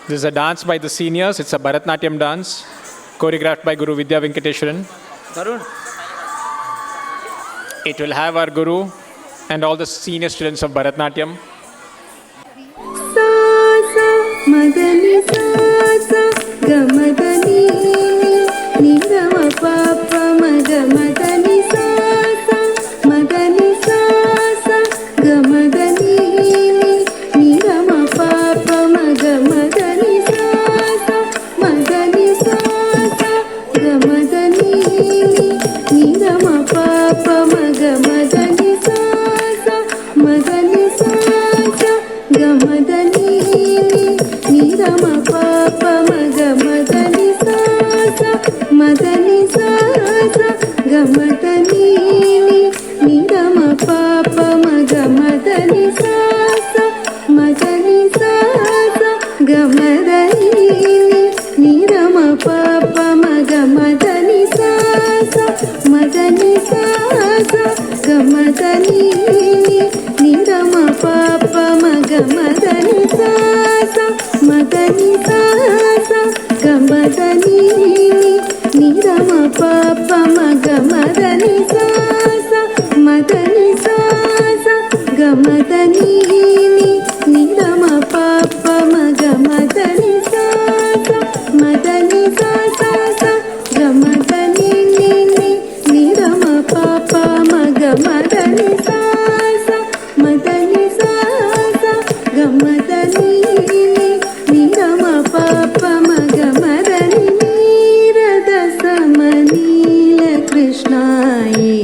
This is a dance by the seniors. It's a Bharatnatyam dance choreographed by Guru Vidya Venkateswaran. Tarun. It will have our Guru and all the senior students of Bharatnatyam. Sa sa madani sa sa gamadani ni rama papa magamadani sa sa madani sa sa gamadani ni rama papa magamadani sa sa madani sa sa gamadani ni rama papa magamadani sa sa madani sa sa gamadani ni rama papa magamadani sa sa madani sa sa gamadani ni rama papa magamadani sa sa madani sa sa gamadani ni rama papa magamadani sa sa madani sa sa gamadani ni rama papa magamadani sa sa madani sa sa gamadani ni rama papa magamadani sa sa madani sa sa gamadani ni rama papa magamadani sa sa madani sa sa gamadani ni rama papa magamadani sa sa madani sa sa gamadani ni rama papa magamadani ನೀರದ ಸಮನೀಲ ಕೃಷ್ಣಾಯೇ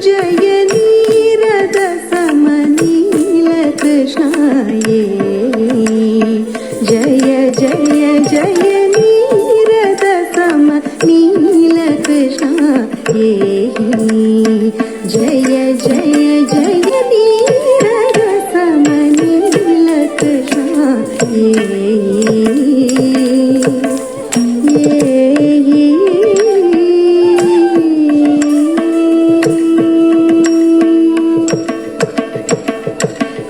ಜಯ ನೀರದ ಸಮನೀಲ ಕೃಷ್ಣಾಯೇ ಜಯ ಜಯ ಜಯ ನೀರದ ಸಮನೀಲ ಕೃಷ್ಣಾಯೇ ಜಯ ಜಯ ಜಯ ನೀರದ ಸಮನೀಲ ಕೃಷ್ಣಾಯೇ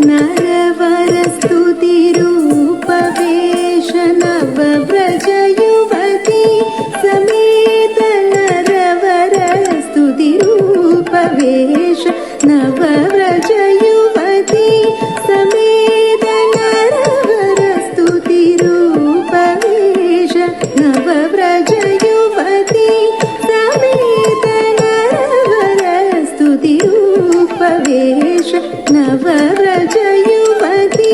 ನರವರ ಸ್ತುತಿ ರೂಪವೇಶ ನವವ್ರಜ ಯುವತಿ ಸಮೇತ ನರವರ ಸ್ತುತಿ ರೂಪವೇಶ ನವವ್ರಜ ಯುವತಿ ಸಮೇತ ನರವರ ಸ್ತುತಿ ರೂಪವೇಶ ನವವ್ರಜ ಯುವತಿ ಸಮೇತ ನರವರ ಸ್ತುತಿ ರೂಪವೇಶ ನವವ್ರಜ ಯುವತಿ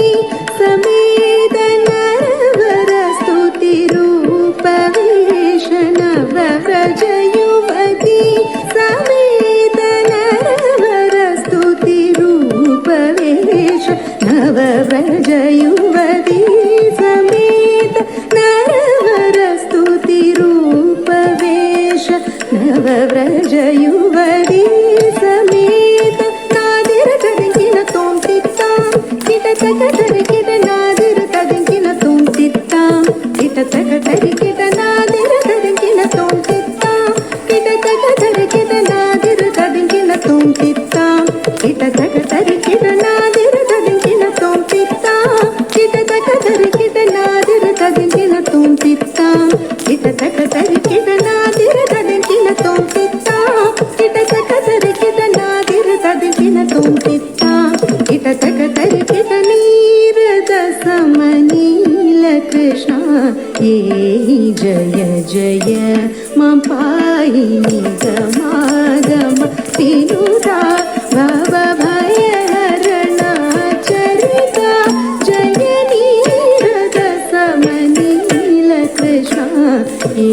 ಸಮೇತ ನರವರ ಸ್ತುತಿ ರೂಪವೇಶ ನವವ್ರಜ ಯುವತಿ ಸಮೇತ ನರವರ ಸ್ತುತಿ ರೂಪವೇಶ ನವವ್ರಜ ಯುವತಿ ಸಮೇತ ನರವರ ಸ್ತುತಿ ರೂಪವೇಶ ನವವ್ರಜ ಯುವತಿ ಸಮೇತ ನಾದಿರ ತದಂಕಿನ ತೋಂತಿತ್ತಾಂ ಕಿಟ ತಕ ತರಿಕಿಟ ನಾದಿರ ತದಂಕಿನ ತೋಂತಿತ್ತಾಂ ಕಿಟ ತಕ ತರಿಕಿಟ ನಾದಿರ ತದಂಕಿನ ತೋಂತಿತ್ತಾಂ ಕಿಟ ತಕ ತರಿಕಿಟ ನಾದಿರ ತದಂಕಿನ ತೋಂತಿತ್ತಾಂ ಕಿಟ ತಕ ತರಿಕಿಟ ನಾದಿರ ತದಂಕಿನ ತೋಂತಿತ್ತಾಂ ಕಿಟ ತಕ ತರಿಕಿಟ ನಾದಿರ ತದಂಕಿನ ತೋಂತಿತ್ತಾಂ ಕಿಟ ತಕ ತರಿಕಿಟ ನಾದಿರ ತದಂಕಿನ ತೋಂತಿತ್ತಾಂ ಕಿಟ ತಕ ತರಿಕಿಟ ನಾದಿರ ತದಂಕಿನ ತೋಂತಿತ್ತಾಂ ಕಿಟ ತಕ ತರಿಕಿಟ ನೀರದ ಸಮನೀಲ ಕೃಷ್ಣ ಏ ಜಯ ಜಯ ಮ ಪಾಯಿ ನಿಗಮ ಗಮ ವಿನುತ ಭವ ಭಯ ಹರಣ ಚರಿತ ಜಯ ನೀರದ ಸಮನೀಲ ಕೃಷ್ಣ ಏ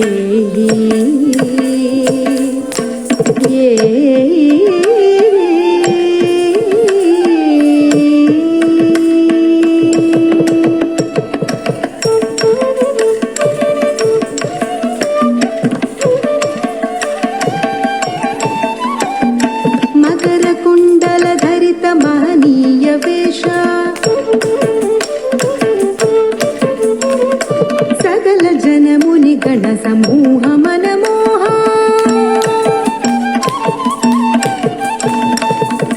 ಮಕರ ಕುಂಡಲ ಧರಿತ ಮಹನೀಯ ವೇಷ ಸಕಲ ಜನ ಮುನಿ ಗಣ ಸಮೂಹ ಮನಮೋಹ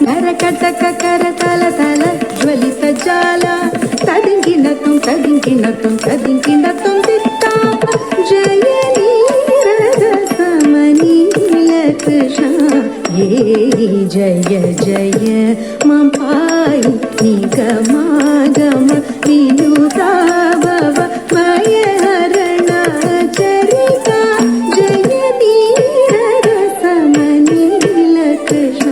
ನರಕಟಕ ಕರತಲ ತಲ ಜ್ವಲಿತ ಜಾಲ తదింకిందత్తం తదింకిందత్తం తిత్తాప జయ నీరద సమనీల కృష్ణ ఏ జయ జయ మపాయి నిగమాగమ వినుతా భవ మయ హరణ చరిత జయ నీరద సమనీల కృష్ణ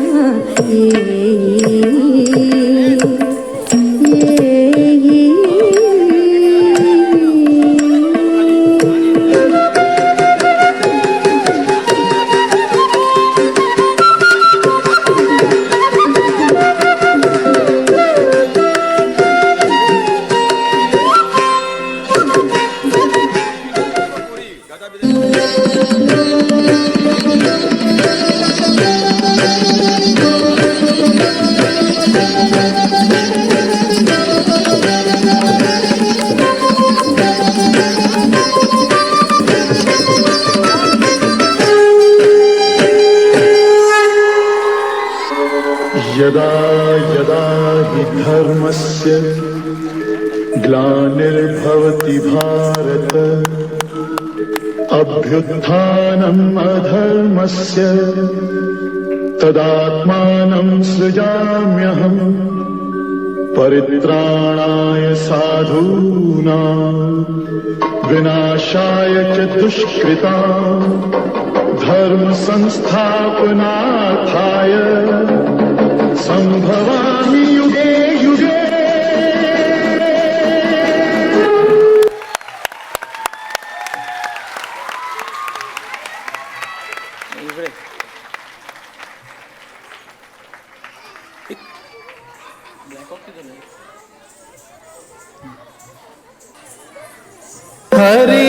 यदा यदा हि धर्मस्य ग्लानिर्भवति भारत अभ्युत्थानम् अधर्मस्य तदात्मानं सृजाम्यहम् परित्राणाय साधूनां विनाशाय च दुष्कृतां धर्म संस्थापनार्थाय संभवामि युगे युगे। हरे